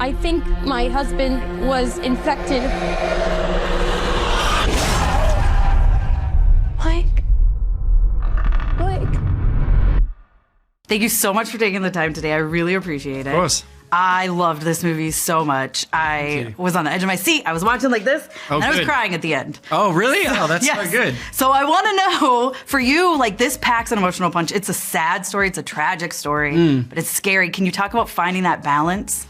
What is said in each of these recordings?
I think my husband was infected. Blake. Thank you so much for taking the time today. I really appreciate it. Of course. I loved this movie so much. I was on the edge of my seat. I was watching like this, and I was good. crying at the end. Oh, really? Oh, that's Yes. so good. So I want to know, for you, like, this packs an emotional punch. It's a sad story. It's a tragic story, but it's scary. Can you talk about finding that balance?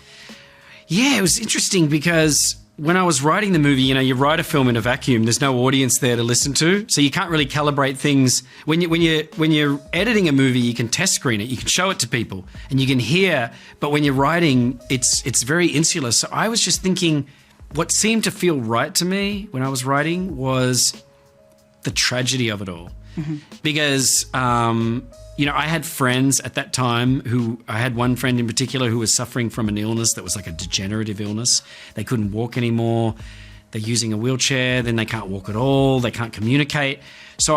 Yeah, it was interesting because when I was writing the movie, you write a film in a vacuum. There's no audience there to listen to, so you can't really calibrate things. When you're editing a movie, you can test screen it, you can show it to people, and you can hear. But when you're writing, it's very insular. So I was just thinking, what seemed to feel right to me when I was writing was the tragedy of it all, because I had friends at that time I had one friend in particular who was suffering from an illness that was like a degenerative illness. They couldn't walk anymore. They're using a wheelchair, then they can't walk at all. They can't communicate. So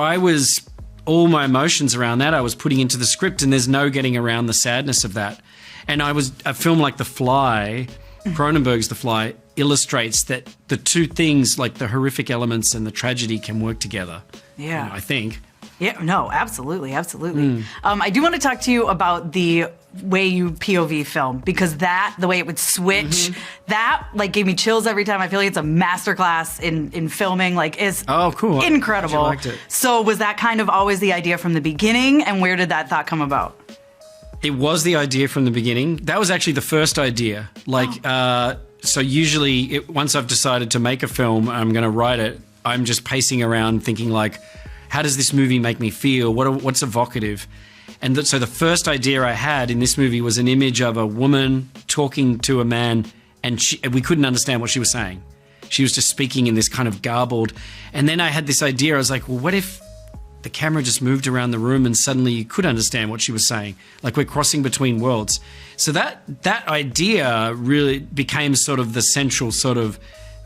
all my emotions around that I was putting into the script, and there's no getting around the sadness of that. And a film like The Fly, Cronenberg's The Fly, illustrates that the two things, like the horrific elements and the tragedy, can work together. Yeah. I think. Yeah, no, absolutely. I do want to talk to you about the way you POV film, because the way it would switch, that like gave me chills every time. I feel like it's a masterclass in filming, like is cool. incredible. I liked it. So was that kind of always the idea from the beginning, and where did that thought come about? It was the idea from the beginning. That was actually the first idea. So usually once I've decided to make a film, I'm going to write it, I'm just pacing around thinking like, how does this movie make me feel? What's evocative? And so the first idea I had in this movie was an image of a woman talking to a man, and we couldn't understand what she was saying. She was just speaking in this kind of garbled. And then I had this idea. I was like, well, what if the camera just moved around the room and suddenly you could understand what she was saying? Like we're crossing between worlds. So that idea really became sort of the central sort of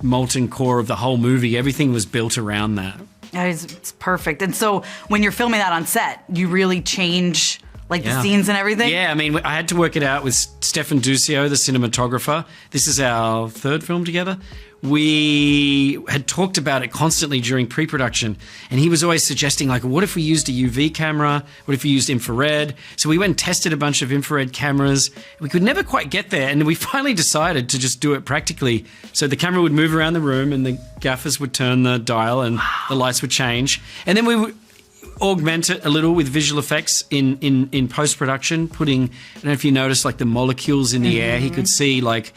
molten core of the whole movie. Everything was built around that. It's perfect. And so when you're filming that on set, you really change the scenes and everything? Yeah, I mean, I had to work it out with Stefan Duccio, the cinematographer. This is our third film together. We had talked about it constantly during pre-production, and he was always suggesting, like, what if we used a UV camera? What if we used infrared? So we went and tested a bunch of infrared cameras. We could never quite get there, and we finally decided to just do it practically. So the camera would move around the room, and the gaffers would turn the dial, and the lights would change. And then we would augment it a little with visual effects in post-production, putting, I don't know if you noticed, like the molecules in the air. He could see, like,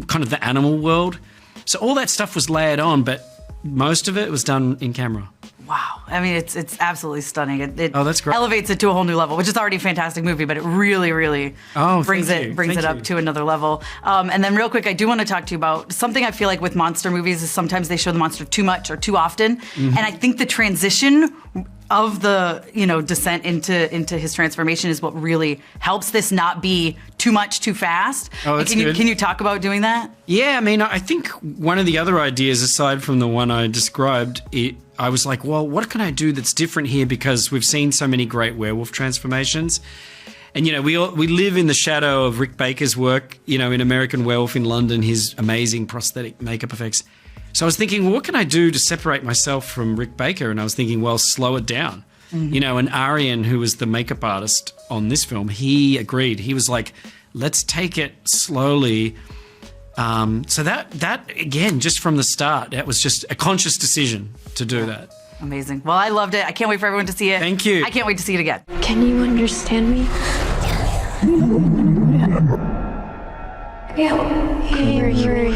kind of the animal world. So all that stuff was layered on, but most of it was done in camera. Wow. I mean, it's absolutely stunning. It that's great. Elevates it to a whole new level, which is already a fantastic movie, but it really, really brings it up to another level. And then real quick, I do want to talk to you about something I feel like with monster movies is sometimes they show the monster too much or too often. And I think the transition of the, descent into his transformation is what really helps this not be too much too fast. Oh, that's good. Can you talk about doing that? Yeah, I mean, I think one of the other ideas, aside from the one I described, I was like, well, what can I do that's different here? Because we've seen so many great werewolf transformations. And, we live in the shadow of Rick Baker's work, in American Werewolf in London, his amazing prosthetic makeup effects. So I was thinking, well, what can I do to separate myself from Rick Baker? And I was thinking, well, slow it down. And Arian, who was the makeup artist on this film, he agreed. He was like, let's take it slowly. So that again, just from the start, that was just a conscious decision to do that. Amazing. Well, I loved it. I can't wait for everyone to see it. Thank you. I can't wait to see it again. Can you understand me? You're hearing